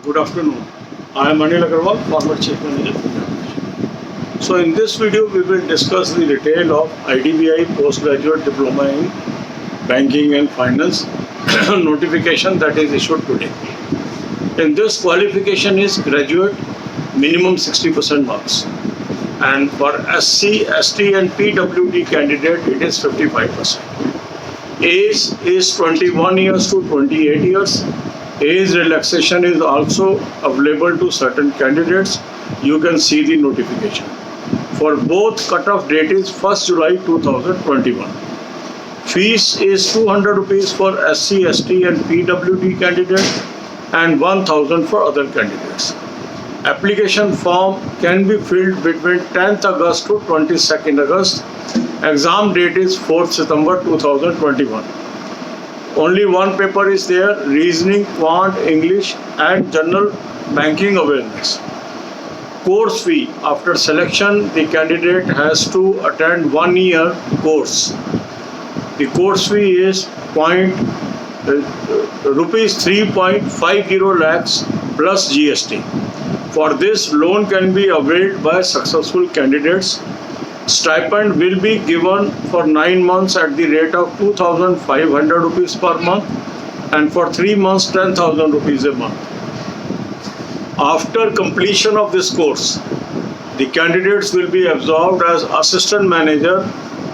Good afternoon. I am Anil Agarwal, former Chief Manager. So in this video, we will discuss the detail of IDBI Postgraduate Diploma in Banking and Finance notification that is issued today. In this, qualification is graduate, minimum 60% marks. And for SC, ST and PWD candidate, it is 55%. Age is 21 years to 28 years. Age relaxation is also available to certain candidates. You can see the notification. For both, cutoff date is 1st July 2021. Fees is 200 rupees for SC, ST and PWD candidate and 1000 for other candidates. Application form can be filled between 10th August to 22nd August. Exam date is 4th September 2021. Only one paper is there, reasoning, quant, English and general banking awareness. Course fee, after selection, the candidate has to attend 1 year course. The course fee is rupees 3.50 lakhs plus GST. For this, loan can be availed by successful candidates. Stipend will be given for 9 months at the rate of 2,500 rupees per month and for 3 months 10,000 rupees a month. After completion of this course, the candidates will be absorbed as assistant manager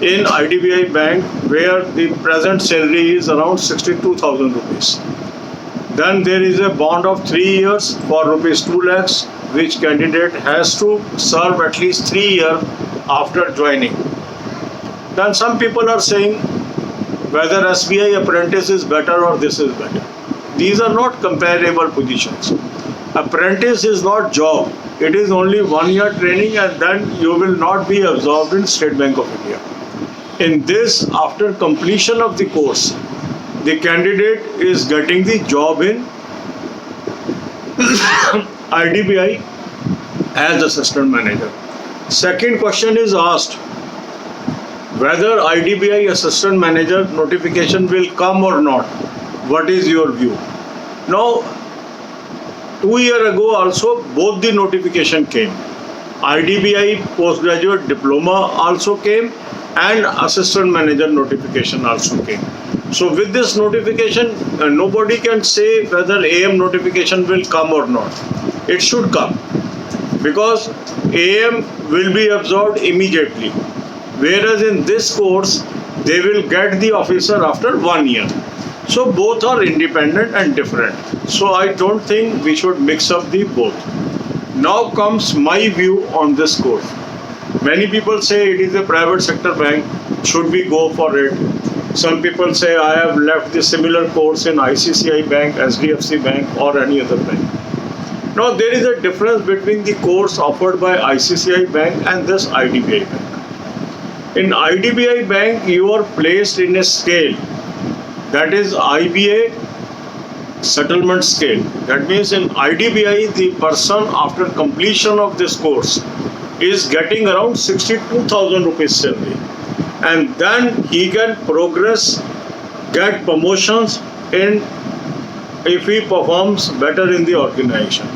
in IDBI Bank, where the present salary is around 62,000 rupees. Then there is a bond of 3 years for rupees 2 lakhs, which candidate has to serve at least 3 years after joining. Then some people are saying whether SBI apprentice is better or this is better. These are not comparable positions. Apprentice is not job. It is only 1 year training and then you will not be absorbed in State Bank of India. In this, after completion of the course, the candidate is getting the job in IDBI as assistant manager. Second question is asked whether IDBI assistant manager notification will come or not. What is your view? Now, 2 years ago also both the notification came. IDBI postgraduate diploma also came and assistant manager notification also came. So with this notification, nobody can say whether AM notification will come or not. It should come because AM will be absorbed immediately. Whereas in this course, they will get the officer after 1 year. So both are independent and different. So I don't think we should mix up the both. Now comes my view on this course. Many people say it is a private sector bank. Should we go for it? Some people say I have left the similar course in ICICI Bank, SDFC Bank or any other bank. Now there is a difference between the course offered by ICICI Bank and this IDBI Bank. In IDBI Bank, you are placed in a scale that is IBA settlement scale. That means in IDBI, the person after completion of this course is getting around 62,000 rupees salary. And then he can progress, get promotions if he performs better in the organization.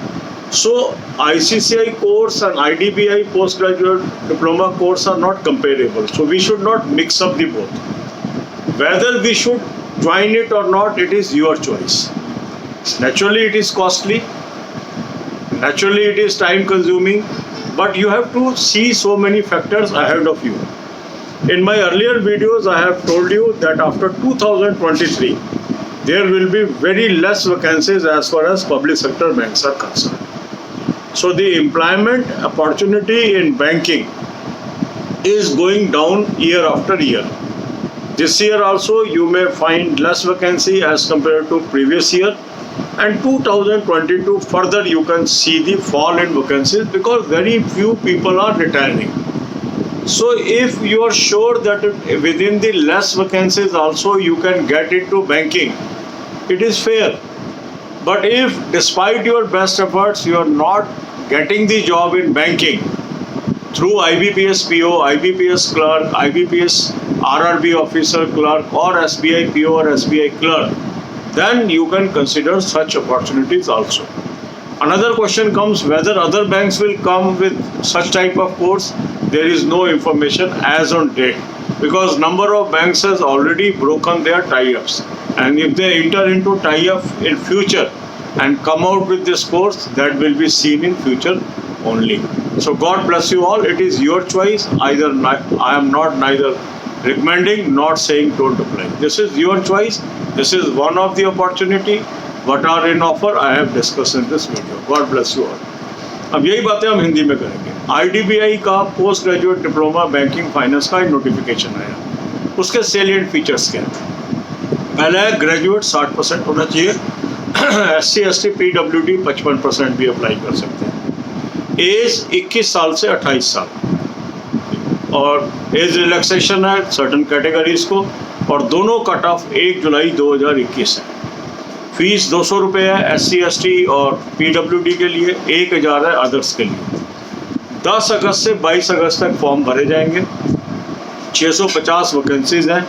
So ICICI course and IDBI postgraduate diploma course are not comparable. So we should not mix up the both. Whether we should join it or not, it is your choice. Naturally it is costly. Naturally it is time consuming. But you have to see so many factors ahead of you. In my earlier videos, I have told you that after 2023, there will be very less vacancies as far as public sector banks are concerned. So the employment opportunity in banking is going down year after year. This year also you may find less vacancy as compared to previous year. And 2022 further you can see the fall in vacancies because very few people are retiring. So if you are sure that within the less vacancies also you can get into banking, it is fair. But if despite your best efforts you are not getting the job in banking through IBPS PO, IBPS clerk, IBPS RRB officer clerk or SBI PO or SBI clerk, then you can consider such opportunities also. Another question comes whether other banks will come with such type of course. There is no information as on date because number of banks has already broken their tie-ups, and if they enter into tie-up in future and come out with this course, that will be seen in future only. So God bless you all. It is your choice. Either I am not neither recommending nor saying don't apply. This is your choice. This is one of the opportunity what are in offer. I have discussed in this video. God bless you all. अब यही बातें हम हिंदी में करेंगे। IDBI का post graduate diploma banking finance का notification आया, उसके सेलिएंट फीचर्स क्या है। पहला है ग्रेजुएट 60% होना चाहिए, SC ST PWD 55% भी अप्लाई कर सकते हैं। एज 21 साल से 28 साल और एज रिलैक्सेशन है सर्टन कैटेगरीज को, और दोनों कट ऑफ 1 जुलाई 2021 है। फीस 200 रुपये है SC ST और PWD के लिए, 1000 है अदर्स के लिए। 10 अगस्त से 22 अगस्त तक फॉर्म भरे जाएंगे। 650 वैकेंसीज हैं।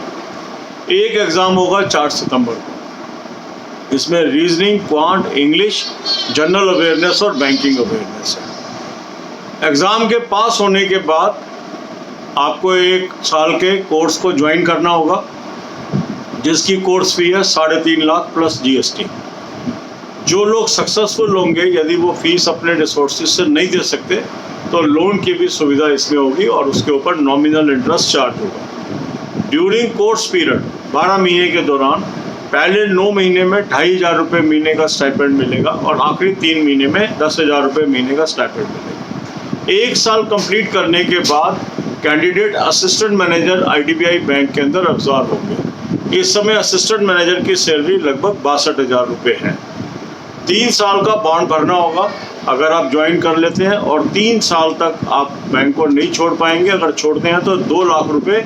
एक एग्ज़ाम होगा 4 सितंबर को। इसमें reasoning, quant, English, general awareness और बैंकिंग अवेयरनेस है। एग्ज़ाम के पास होने के बाद आपको 1 साल के कोर्स को ज्वाइन करना होगा, जिसकी कोर्स फी है 3.5 लाख प्लस GST। जो लोग सक्सेसफुल होंगे, यदि वो फीस अपने रिसोर्सेज से नहीं दे सकते तो लोन की भी सुविधा इसमें होगी और उसके ऊपर नॉमिनल इंटरेस्ट चार्ज होगा। ड्यूरिंग कोर्स पीरियड 12 महीने के दौरान पहले 9 महीने में 2500 रुपये महीने का स्टाइपेंड मिलेगा और आखिरी 3 महीने में 10,000 रुपये महीने का स्टाइपेंड मिलेगा। 1 साल कंप्लीट करने के बाद candidate assistant manager IDBI bank के अंदर अब्जॉर्व होंगे। इस समय असिस्टेंट मैनेजर की सैलरी लगभग 62,000 रुपये है। 3 साल का बॉन्ड भरना होगा अगर आप ज्वाइन कर लेते हैं, और 3 साल तक आप बैंक को नहीं छोड़ पाएंगे। अगर छोड़ते हैं तो 2 लाख रुपये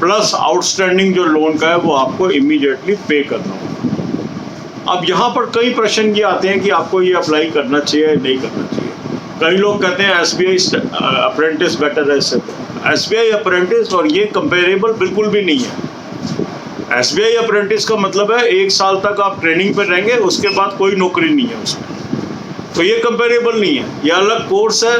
प्लस आउटस्टैंडिंग जो लोन का है वो आपको इमीडिएटली पे करना होगा। अब यहाँ पर कई प्रश्न ये आते हैं कि आपको ये अप्लाई करना चाहिए या नहीं करना चाहिए। कई लोग कहते हैं SBI अप्रेंटिस बेटर है इससे। SBI अप्रेंटिस और ये कंपेरेबल बिल्कुल भी नहीं है। SBI अप्रेंटिस का मतलब है 1 साल तक आप ट्रेनिंग पर रहेंगे, उसके बाद कोई नौकरी नहीं है उसमें, तो ये कंपेरेबल नहीं है। ये अलग कोर्स है,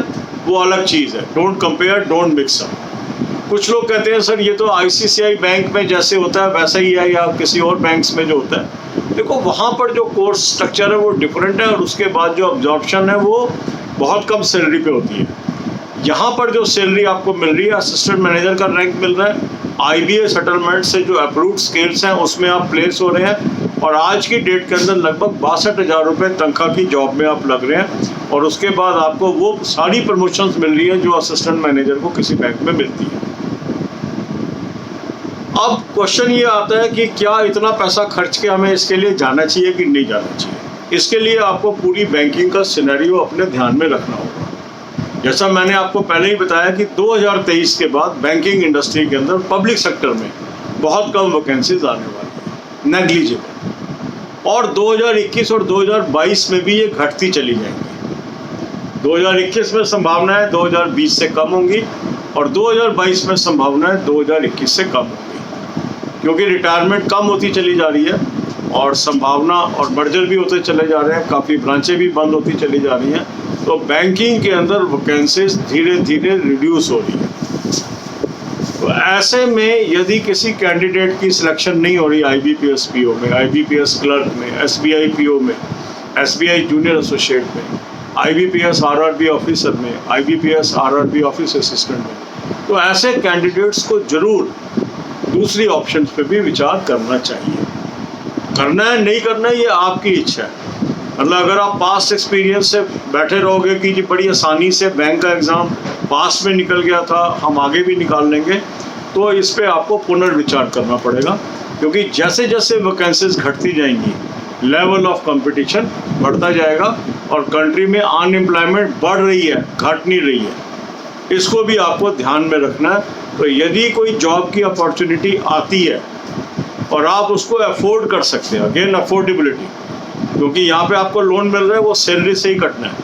वो अलग चीज़ है। Don't compare, don't mix up. कुछ लोग कहते हैं सर ये तो ICICI बैंक में जैसे होता है वैसा ही है, या किसी और बैंक्स में जो होता है। देखो वहाँ पर जो कोर्स स्ट्रक्चर है वो डिफरेंट है, और उसके बाद जो अब्जॉर्प्शन है वो बहुत कम सैलरी पे होती है। यहाँ पर जो सैलरी आपको मिल रही है, असिस्टेंट मैनेजर का रैंक मिल रहा है, IBA सेटलमेंट से जो अप्रूव्ड स्केल्स हैं उसमें आप प्लेस हो रहे हैं, और आज की डेट के अंदर लगभग 62,000 रुपये तनख्वाह की जॉब में आप लग रहे हैं, और उसके बाद आपको वो सारी प्रमोशंस मिल रही है जो असिस्टेंट मैनेजर को किसी बैंक में मिलती है। अब क्वेश्चन ये आता है कि क्या इतना पैसा खर्च के हमें इसके लिए जाना चाहिए कि नहीं जाना चाहिए। इसके लिए आपको पूरी बैंकिंग का सिनेरियो अपने ध्यान में रखना होगा। जैसा मैंने आपको पहले ही बताया कि 2023 के बाद बैंकिंग इंडस्ट्री के अंदर पब्लिक सेक्टर में बहुत कम वैकेंसीज आने वाली है, नेग्लिजिबल, और 2021 और 2022 में भी ये घटती चली जाएंगी। 2021 में संभावना है 2020 से कम होंगी, और 2022 में संभावना है 2021 से कम होगी, क्योंकि रिटायरमेंट कम होती चली जा रही है और संभावना और मर्जर भी होते चले जा रहे हैं, काफ़ी ब्रांचें भी बंद होती चली जा रही हैं। तो बैंकिंग के अंदर वैकेंसीज धीरे धीरे रिड्यूस हो रही है। तो ऐसे में यदि किसी कैंडिडेट की सिलेक्शन नहीं हो रही IBPS PO में, IBPS क्लर्क में, SBI PO में, SBI जूनियर एसोसिएट में, IBPS RRB ऑफिसर में, IBPS RRB ऑफिस असिस्टेंट में, तो ऐसे कैंडिडेट्स को जरूर दूसरी ऑप्शंस पे भी विचार करना चाहिए। करना है नहीं करना है ये आपकी इच्छा है। मतलब अगर आप पास्ट एक्सपीरियंस से बैठे रहोगे कि जी बड़ी आसानी से बैंक का एग्ज़ाम पास में निकल गया था, हम आगे भी निकाल लेंगे, तो इस पे आपको पुनर्विचार करना पड़ेगा, क्योंकि जैसे जैसे वैकेंसीज घटती जाएंगी लेवल ऑफ कंपटीशन बढ़ता जाएगा, और कंट्री में अनएम्प्लॉयमेंट बढ़ रही है, घट नहीं रही है। इसको भी आपको ध्यान में रखना है। तो यदि कोई जॉब की अपॉर्चुनिटी आती है और आप उसको अफोर्ड कर सकते हैं, अगेन अफोर्डेबिलिटी, क्योंकि यहाँ पे आपको लोन मिल रहा है वो सैलरी से ही कटना है,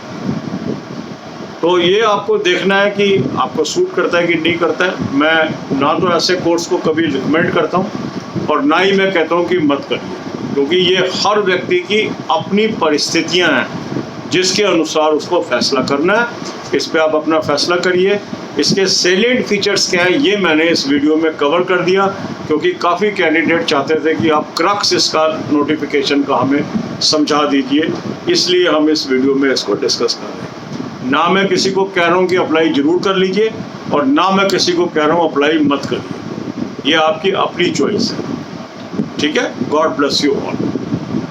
तो ये आपको देखना है कि आपको सूट करता है कि नहीं करता है। मैं ना तो ऐसे कोर्स को कभी रिकमेंड करता हूँ और ना ही मैं कहता हूँ कि मत करिए, क्योंकि ये हर व्यक्ति की अपनी परिस्थितियाँ हैं। जिसके अनुसार उसको फैसला करना है। इस पे आप अपना फैसला करिए। इसके सेलिएंट फीचर्स क्या है ये मैंने इस वीडियो में कवर कर दिया, क्योंकि काफ़ी कैंडिडेट चाहते थे कि आप क्रक्स इसका नोटिफिकेशन का हमें समझा दीजिए, इसलिए हम इस वीडियो में इसको डिस्कस कर रहे हैं। ना मैं किसी को कह रहा हूँ कि अप्लाई ज़रूर कर लीजिए और ना मैं किसी को कह रहा हूँ अप्लाई मत करिए, ये आपकी अपनी चॉइस है। ठीक है, गॉड ब्लेस यू ऑल।